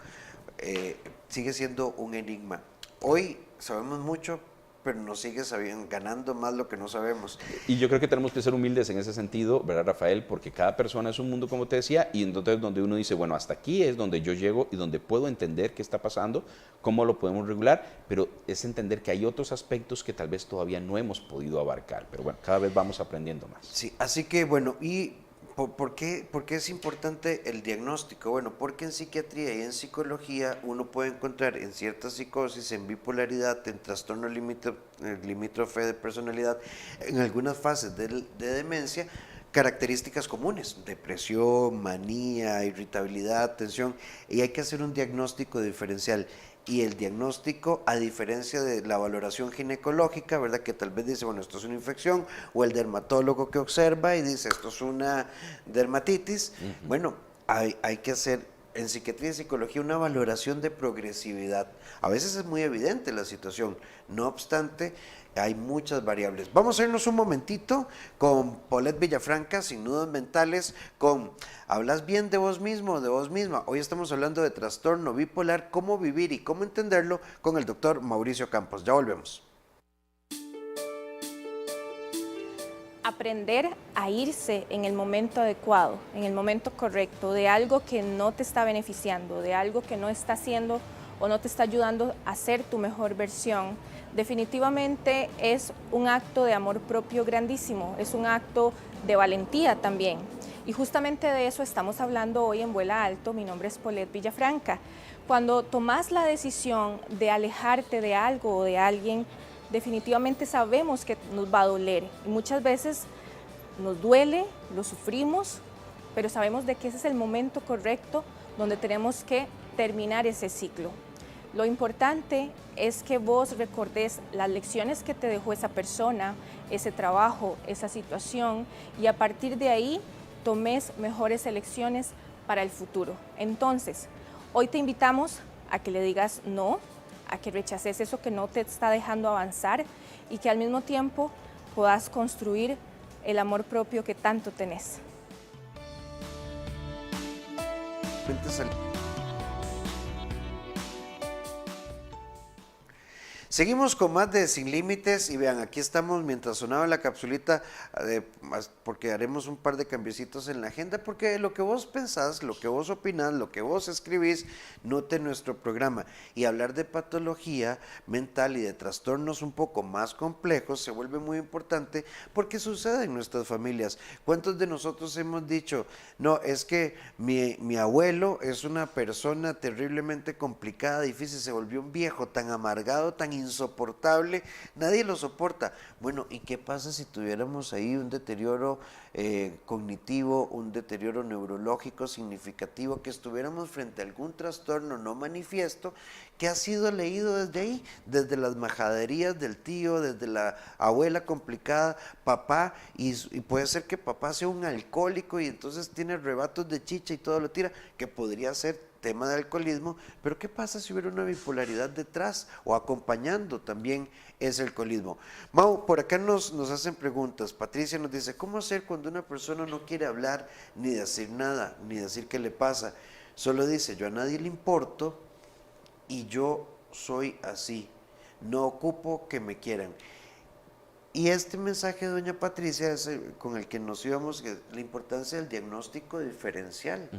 S2: sigue siendo un enigma. Hoy sabemos mucho, pero nos sigue ganando más lo que no sabemos.
S4: Y yo creo que tenemos que ser humildes en ese sentido, ¿verdad, Rafael? Porque cada persona es un mundo, como te decía, y entonces donde uno dice, bueno, hasta aquí es donde yo llego y donde puedo entender qué está pasando, cómo lo podemos regular, pero es entender que hay otros aspectos que tal vez todavía no hemos podido abarcar, pero bueno, cada vez vamos aprendiendo más.
S2: Sí, así que bueno, y por qué es importante el diagnóstico? Bueno, porque en psiquiatría y en psicología uno puede encontrar en cierta psicosis, en bipolaridad, en trastorno limítrofe de personalidad, en algunas fases de demencia, características comunes: depresión, manía, irritabilidad, tensión, y hay que hacer un diagnóstico diferencial. Y el diagnóstico, a diferencia de la valoración ginecológica, ¿verdad? Que tal vez dice, bueno, esto es una infección, o el dermatólogo que observa y dice, esto es una dermatitis. Bueno, hay que hacer en psiquiatría y psicología una valoración de progresividad. A veces es muy evidente la situación, no obstante, hay muchas variables. Vamos a irnos un momentito con Paulette Villafranca, Sin Nudos Mentales, con ¿hablas bien de vos mismo o de vos misma? Hoy estamos hablando de trastorno bipolar, cómo vivir y cómo entenderlo, con el doctor Mauricio Campos. Ya volvemos.
S5: Aprender a irse en el momento adecuado, en el momento correcto, de algo que no te está beneficiando, de algo que no está haciendo o no te está ayudando a ser tu mejor versión, definitivamente es un acto de amor propio grandísimo, es un acto de valentía también. Y justamente de eso estamos hablando hoy en Vuela Alto. Mi nombre es Paulette Villafranca. Cuando tomas la decisión de alejarte de algo o de alguien, definitivamente sabemos que nos va a doler. Y muchas veces nos duele, lo sufrimos, pero sabemos de que ese es el momento correcto donde tenemos que terminar ese ciclo. Lo importante es que vos recordes las lecciones que te dejó esa persona, ese trabajo, esa situación, y a partir de ahí tomes mejores elecciones para el futuro. Entonces, hoy te invitamos a que le digas no, a que rechaces eso que no te está dejando avanzar y que al mismo tiempo puedas construir el amor propio que tanto tenés.
S2: Seguimos con más de Sin Límites y vean, aquí estamos mientras sonaba la capsulita, porque haremos un par de cambiecitos en la agenda, porque lo que vos pensás, lo que vos opinás, lo que vos escribís, note nuestro programa. Y hablar de patología mental y de trastornos un poco más complejos se vuelve muy importante porque sucede en nuestras familias. ¿Cuántos de nosotros hemos dicho, no, es que mi abuelo es una persona terriblemente complicada, difícil, se volvió un viejo tan amargado, tan insoportable, nadie lo soporta? Bueno, ¿y qué pasa si tuviéramos ahí un deterioro cognitivo, un deterioro neurológico significativo, que estuviéramos frente a algún trastorno no manifiesto que ha sido leído desde ahí, desde las majaderías del tío, desde la abuela complicada, papá, y puede ser que papá sea un alcohólico y entonces tiene arrebatos de chicha y todo lo tira, que podría ser tema de alcoholismo, pero ¿qué pasa si hubiera una bipolaridad detrás o acompañando también ese alcoholismo? Mau, por acá nos hacen preguntas. Patricia nos dice, ¿cómo hacer cuando una persona no quiere hablar, ni decir nada, ni decir qué le pasa? Solo dice, yo a nadie le importo y yo soy así, no ocupo que me quieran. Y este mensaje de doña Patricia es con el que nos íbamos, que la importancia del diagnóstico diferencial.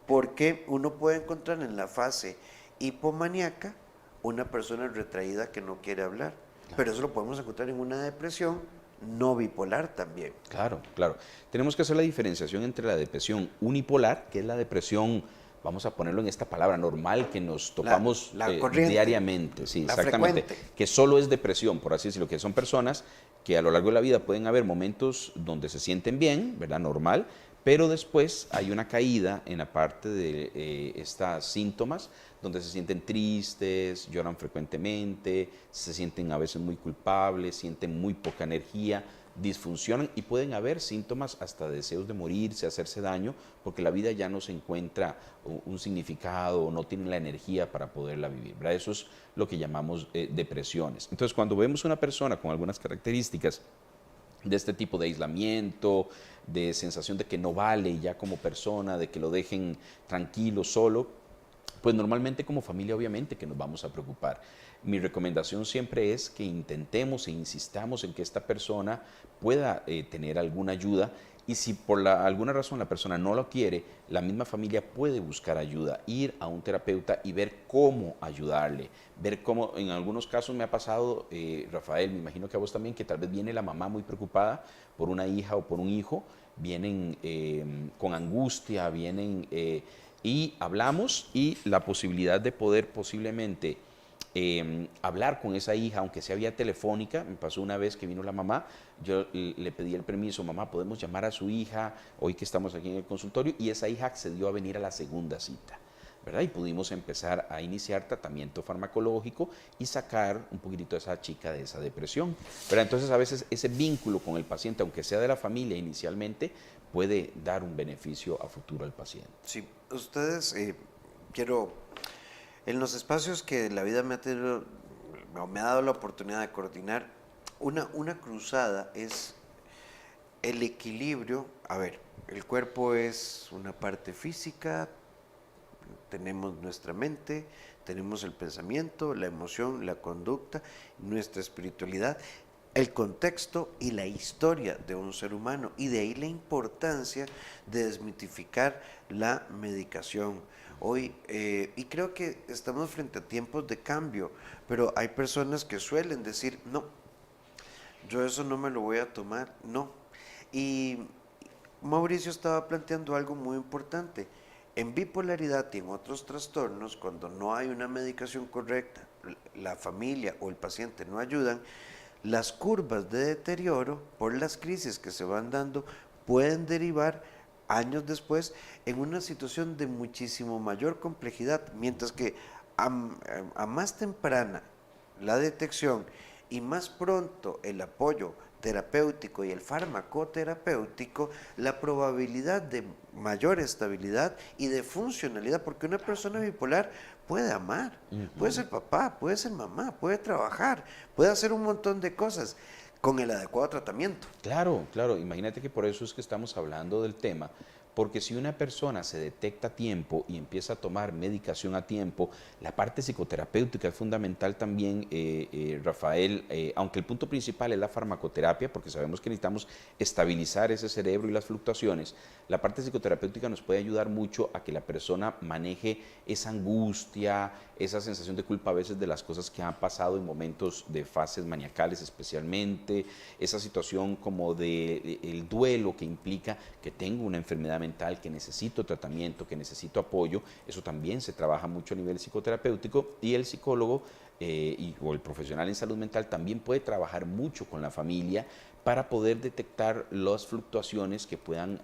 S2: Porque uno puede encontrar en la fase hipomaníaca una persona retraída que no quiere hablar, pero eso lo podemos encontrar en una depresión no bipolar también.
S4: Claro, claro. Tenemos que hacer la diferenciación entre la depresión unipolar, que es la depresión, vamos a ponerlo en esta palabra, normal, que nos topamos
S2: la corriente,
S4: diariamente, sí,
S2: la
S4: exactamente,
S2: frecuente,
S4: que solo es depresión, por así decirlo, que son personas que a lo largo de la vida pueden haber momentos donde se sienten bien, ¿verdad? Normal, pero después hay una caída en la parte de estos síntomas, donde se sienten tristes, lloran frecuentemente, se sienten a veces muy culpables, sienten muy poca energía, disfuncionan y pueden haber síntomas hasta deseos de morirse, hacerse daño, porque la vida ya no se encuentra un significado o no tienen la energía para poderla vivir, ¿verdad? Eso es lo que llamamos depresiones. Entonces, cuando vemos una persona con algunas características de este tipo de aislamiento, de sensación de que no vale ya como persona, de que lo dejen tranquilo, solo, pues normalmente como familia obviamente que nos vamos a preocupar. Mi recomendación siempre es que intentemos e insistamos en que esta persona pueda tener alguna ayuda Y si por alguna razón la persona no lo quiere, la misma familia puede buscar ayuda, ir a un terapeuta y ver cómo ayudarle, ver cómo, en algunos casos me ha pasado, Rafael, me imagino que a vos también, que tal vez viene la mamá muy preocupada por una hija o por un hijo, vienen con angustia, vienen y hablamos, y la posibilidad de poder posiblemente hablar con esa hija, aunque sea vía telefónica. Me pasó una vez que vino la mamá, yo le pedí el permiso: mamá, podemos llamar a su hija hoy que estamos aquí en el consultorio, y esa hija accedió a venir a la segunda cita, ¿verdad? Y pudimos empezar a iniciar tratamiento farmacológico y sacar un poquitito a esa chica de esa depresión, ¿verdad? Entonces a veces ese vínculo con el paciente, aunque sea de la familia inicialmente, puede dar un beneficio a futuro al paciente.
S2: Sí, ustedes, en los espacios que la vida me ha dado la oportunidad de coordinar, una cruzada es el equilibrio. A ver, el cuerpo es una parte física, tenemos nuestra mente, tenemos el pensamiento, la emoción, la conducta, nuestra espiritualidad, el contexto y la historia de un ser humano, y de ahí la importancia de desmitificar la medicación. Hoy, y creo que estamos frente a tiempos de cambio, pero hay personas que suelen decir: no, yo eso no me lo voy a tomar, no. Y Mauricio estaba planteando algo muy importante. En bipolaridad y en otros trastornos, cuando no hay una medicación correcta, la familia o el paciente no ayudan, las curvas de deterioro por las crisis que se van dando pueden derivar años después en una situación de muchísimo mayor complejidad, mientras que a más temprana la detección y más pronto el apoyo terapéutico y el farmacoterapéutico, la probabilidad de mayor estabilidad y de funcionalidad, porque una persona bipolar puede amar, puede ser papá, puede ser mamá, puede trabajar, puede hacer un montón de cosas con el adecuado tratamiento.
S4: Claro, claro, imagínate que por eso es que estamos hablando del tema, porque si una persona se detecta a tiempo y empieza a tomar medicación a tiempo, la parte psicoterapéutica es fundamental también, Rafael, aunque el punto principal es la farmacoterapia, porque sabemos que necesitamos estabilizar ese cerebro y las fluctuaciones. La parte psicoterapéutica nos puede ayudar mucho a que la persona maneje esa angustia, esa sensación de culpa a veces de las cosas que han pasado en momentos de fases maniacales especialmente, esa situación como de el duelo que implica que tengo una enfermedad mental, que necesito tratamiento, que necesito apoyo. Eso también se trabaja mucho a nivel psicoterapéutico, y el psicólogo o el profesional en salud mental también puede trabajar mucho con la familia para poder detectar las fluctuaciones que puedan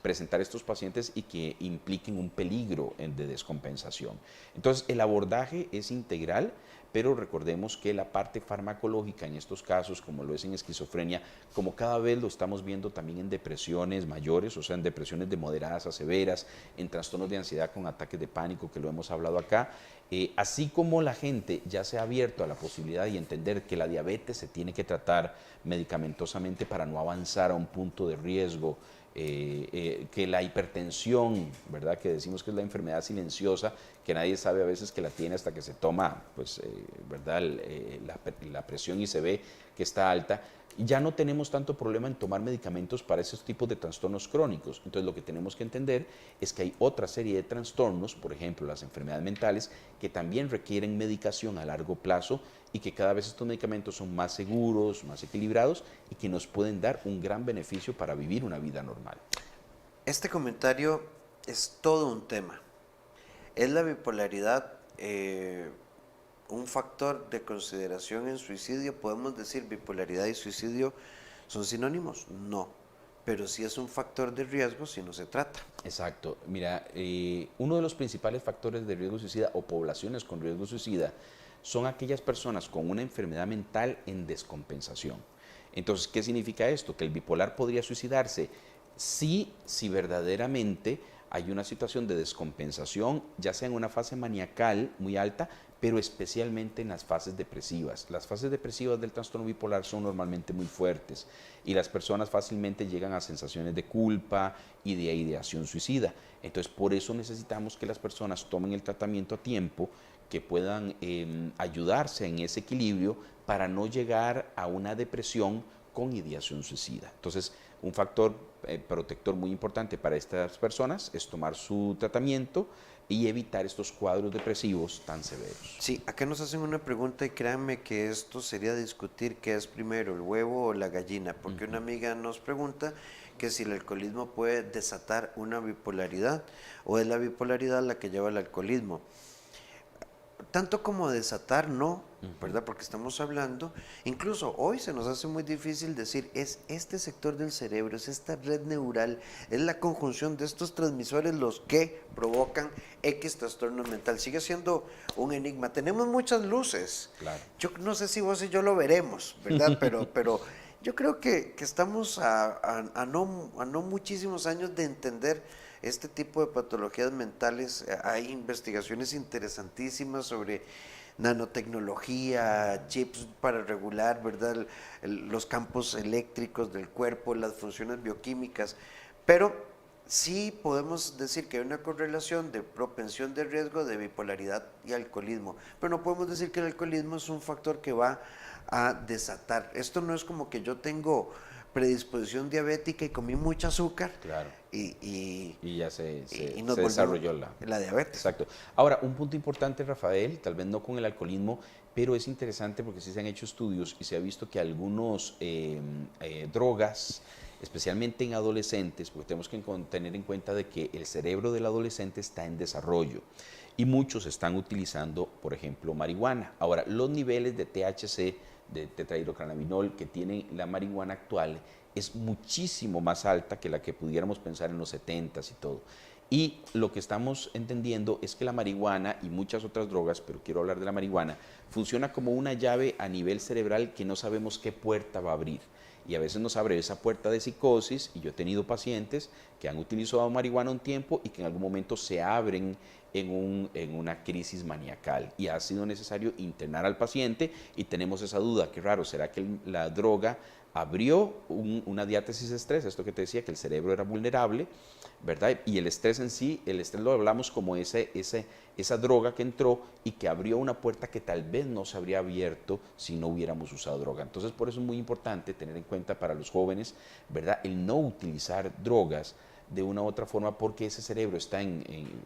S4: presentar estos pacientes y que impliquen un peligro de descompensación. Entonces, el abordaje es integral, pero recordemos que la parte farmacológica en estos casos, como lo es en esquizofrenia, como cada vez lo estamos viendo también en depresiones mayores, o sea, en depresiones de moderadas a severas, en trastornos de ansiedad con ataques de pánico, que lo hemos hablado acá, así como la gente ya se ha abierto a la posibilidad y entender que la diabetes se tiene que tratar medicamentosamente para no avanzar a un punto de riesgo, que la hipertensión, ¿verdad?, que decimos que es la enfermedad silenciosa, que nadie sabe a veces que la tiene hasta que se toma, pues, ¿verdad?, la presión y se ve que está alta. Ya no tenemos tanto problema en tomar medicamentos para esos tipos de trastornos crónicos. Entonces, lo que tenemos que entender es que hay otra serie de trastornos, por ejemplo, las enfermedades mentales, que también requieren medicación a largo plazo, y que cada vez estos medicamentos son más seguros, más equilibrados, y que nos pueden dar un gran beneficio para vivir una vida normal.
S2: Este comentario es todo un tema. ¿Es la bipolaridad un factor de consideración en suicidio? ¿Podemos decir bipolaridad y suicidio son sinónimos? No, pero sí es un factor de riesgo si no se trata.
S4: Exacto. Mira, uno de los principales factores de riesgo suicida o poblaciones con riesgo suicida son aquellas personas con una enfermedad mental en descompensación. Entonces, ¿qué significa esto? Que el bipolar podría suicidarse si verdaderamente hay una situación de descompensación, ya sea en una fase maniacal muy alta, pero especialmente en las fases depresivas. Las fases depresivas del trastorno bipolar son normalmente muy fuertes, y las personas fácilmente llegan a sensaciones de culpa y de ideación suicida. Entonces, por eso necesitamos que las personas tomen el tratamiento a tiempo, que puedan ayudarse en ese equilibrio para no llegar a una depresión con ideación suicida. Entonces, un factor protector muy importante para estas personas es tomar su tratamiento y evitar estos cuadros depresivos tan severos.
S2: Sí, acá nos hacen una pregunta y créanme que esto sería discutir qué es primero, el huevo o la gallina, porque una amiga nos pregunta que si el alcoholismo puede desatar una bipolaridad o es la bipolaridad la que lleva al alcoholismo. Tanto como desatar, no, ¿verdad? Porque estamos hablando, incluso hoy se nos hace muy difícil decir, es este sector del cerebro, es esta red neural, es la conjunción de estos transmisores los que provocan X trastorno mental. Sigue siendo un enigma. Tenemos muchas luces.
S4: Claro.
S2: Yo no sé si vos y yo lo veremos, ¿verdad? Pero yo creo que estamos a no muchísimos años de entender este tipo de patologías mentales. Hay investigaciones interesantísimas sobre nanotecnología, chips para regular, ¿verdad? Los campos eléctricos del cuerpo, las funciones bioquímicas, pero sí podemos decir que hay una correlación de propensión de riesgo de bipolaridad y alcoholismo, pero no podemos decir que el alcoholismo es un factor que va a desatar. Esto no es como que yo tengo predisposición diabética y comí mucho azúcar,
S4: Claro.
S2: y
S4: ya se
S2: nos
S4: desarrolló
S2: la diabetes.
S4: Exacto. Ahora, un punto importante, Rafael, tal vez no con el alcoholismo, pero es interesante porque sí se han hecho estudios y se ha visto que algunos drogas, especialmente en adolescentes, porque tenemos que tener en cuenta de que el cerebro del adolescente está en desarrollo y muchos están utilizando, por ejemplo, marihuana. Ahora, los niveles de THC, de tetrahidrocannabinol que tiene la marihuana actual es muchísimo más alta que la que pudiéramos pensar en los 70s y todo. Y lo que estamos entendiendo es que la marihuana y muchas otras drogas, pero quiero hablar de la marihuana, funciona como una llave a nivel cerebral que no sabemos qué puerta va a abrir. Y a veces nos abre esa puerta de psicosis, y yo he tenido pacientes que han utilizado marihuana un tiempo y que en algún momento se abren en una crisis maniacal, y ha sido necesario internar al paciente y tenemos esa duda, qué raro, ¿será que la droga abrió una diátesis de estrés? Esto que te decía, que el cerebro era vulnerable, ¿verdad? Y el estrés en sí, el estrés lo hablamos como esa droga que entró y que abrió una puerta que tal vez no se habría abierto si no hubiéramos usado droga. Entonces, por eso es muy importante tener en cuenta para los jóvenes, ¿verdad?, el no utilizar drogas de una u otra forma, porque ese cerebro está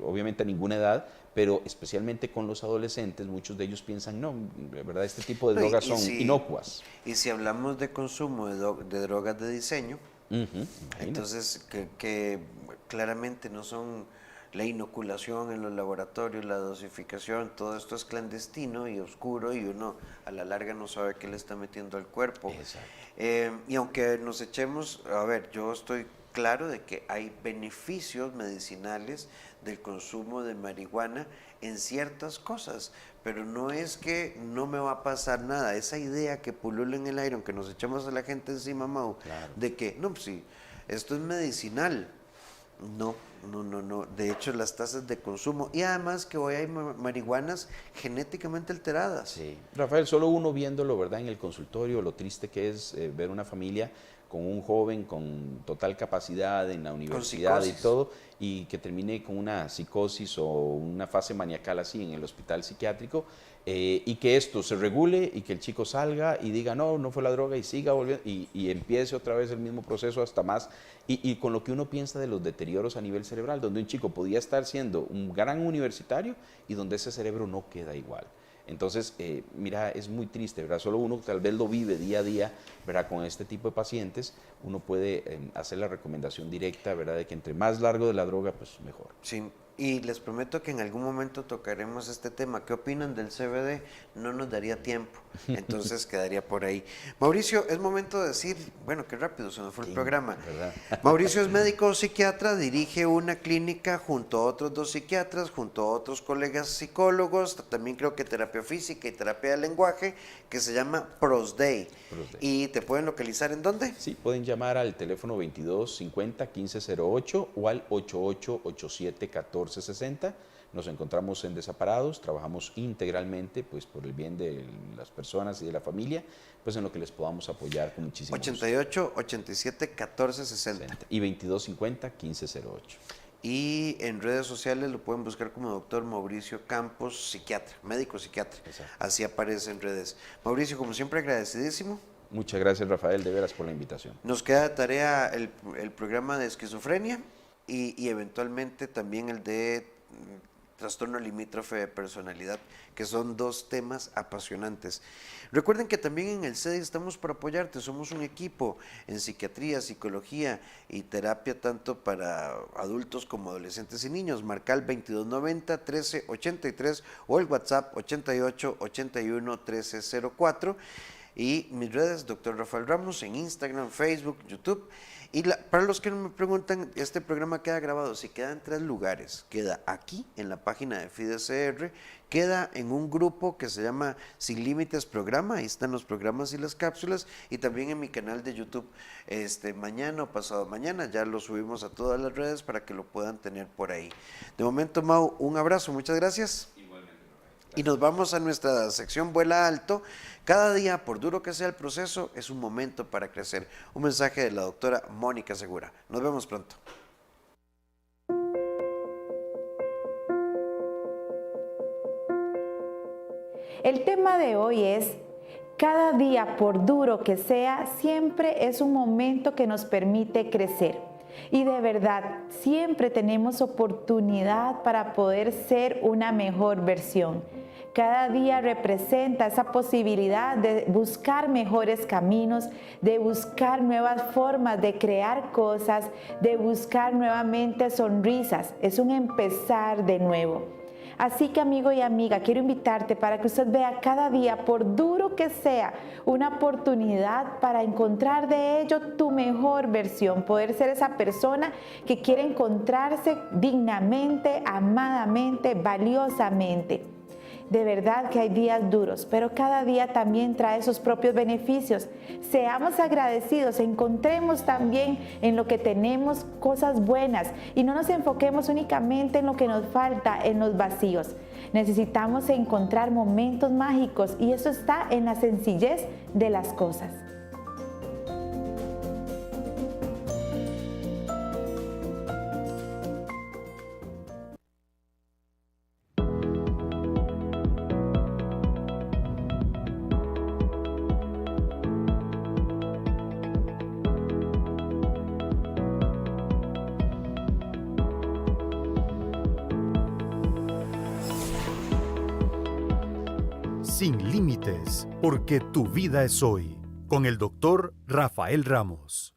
S4: obviamente a ninguna edad, pero especialmente con los adolescentes, muchos de ellos piensan, no, ¿verdad?, este tipo de drogas son inocuas.
S2: Y si hablamos de consumo de drogas de diseño, entonces que claramente no son la inoculación en los laboratorios, la dosificación, todo esto es clandestino y oscuro, y uno a la larga no sabe qué le está metiendo al cuerpo. Y aunque nos echemos, a ver, yo estoy claro de que hay beneficios medicinales del consumo de marihuana en ciertas cosas, pero no es que no me va a pasar nada. Esa idea que pulula en el aire, aunque nos echamos a la gente encima, Mau, de que, no, pues sí, esto es medicinal. No. De hecho, las tasas de consumo, y además que hoy hay marihuanas genéticamente alteradas.
S4: Sí. Rafael, solo uno viéndolo, ¿verdad?, en el consultorio, lo triste que es ver una familia con un joven con total capacidad en la universidad y todo, y que termine con una psicosis o una fase maniacal así en el hospital psiquiátrico, y que esto se regule y que el chico salga y diga, no fue la droga, y siga volviendo, y empiece otra vez el mismo proceso hasta más, y con lo que uno piensa de los deterioros a nivel cerebral, donde un chico podía estar siendo un gran universitario y donde ese cerebro no queda igual. Entonces, mira, es muy triste, ¿verdad? Solo uno tal vez lo vive día a día, ¿verdad? Con este tipo de pacientes, uno puede hacer la recomendación directa, ¿verdad?, de que entre más largo de la droga, pues mejor.
S2: Sí, y les prometo que en algún momento tocaremos este tema. ¿Qué opinan del CBD? No nos daría tiempo, entonces quedaría por ahí. Mauricio, es momento de decir, bueno, qué rápido se nos fue el programa.
S4: ¿Verdad?
S2: Mauricio es médico psiquiatra, dirige una clínica junto a otros 2 psiquiatras, junto a otros colegas psicólogos, también creo que terapia física y terapia de lenguaje, que se llama PROSDAY. ¿Y te pueden localizar en dónde?
S4: Sí, pueden llamar al teléfono 2250-1508 o al 8887-1460. Nos encontramos en Desamparados, trabajamos integralmente, pues por el bien de las personas y de la familia, pues en lo que les podamos apoyar con muchísimo
S2: 88 87 14 60
S4: y 2250-1508.
S2: Y en redes sociales lo pueden buscar como doctor Mauricio Campos, psiquiatra, médico psiquiatra.
S4: Exacto.
S2: Así aparece en redes. Mauricio, como siempre, agradecidísimo.
S4: Muchas gracias, Rafael, de veras por la invitación.
S2: Nos queda de tarea el programa de esquizofrenia y eventualmente también el de trastorno limítrofe de personalidad, que son dos temas apasionantes. Recuerden que también en el CEDI estamos para apoyarte, somos un equipo en psiquiatría, psicología y terapia tanto para adultos como adolescentes y niños. Marca el 2290-1383 o el WhatsApp 8881-1304. Y mis redes, Dr. Rafael Ramos, en Instagram, Facebook, YouTube. Y para los que no me preguntan, este programa queda grabado, si queda en 3 lugares. Queda aquí, en la página de FIDECR, queda en un grupo que se llama Sin Límites Programa, ahí están los programas y las cápsulas, y también en mi canal de YouTube, mañana o pasado mañana, ya lo subimos a todas las redes para que lo puedan tener por ahí. De momento, Mau, un abrazo, muchas gracias. Y nos vamos a nuestra sección Vuela Alto. Cada día, por duro que sea el proceso, es un momento para crecer. Un mensaje de la doctora Mónica Segura. Nos vemos pronto.
S6: El tema de hoy es: cada día, por duro que sea, siempre es un momento que nos permite crecer. Y de verdad, siempre tenemos oportunidad para poder ser una mejor versión. Cada día representa esa posibilidad de buscar mejores caminos, de buscar nuevas formas de crear cosas, de buscar nuevamente sonrisas. Es un empezar de nuevo. Así que, amigo y amiga, quiero invitarte para que usted vea cada día, por duro que sea, una oportunidad para encontrar de ello tu mejor versión, poder ser esa persona que quiere encontrarse dignamente, amadamente, valiosamente. De verdad que hay días duros, pero cada día también trae sus propios beneficios. Seamos agradecidos, encontremos también en lo que tenemos cosas buenas y no nos enfoquemos únicamente en lo que nos falta, en los vacíos. Necesitamos encontrar momentos mágicos y eso está en la sencillez de las cosas.
S1: Sin límites, porque tu vida es hoy, con el doctor Rafael Ramos.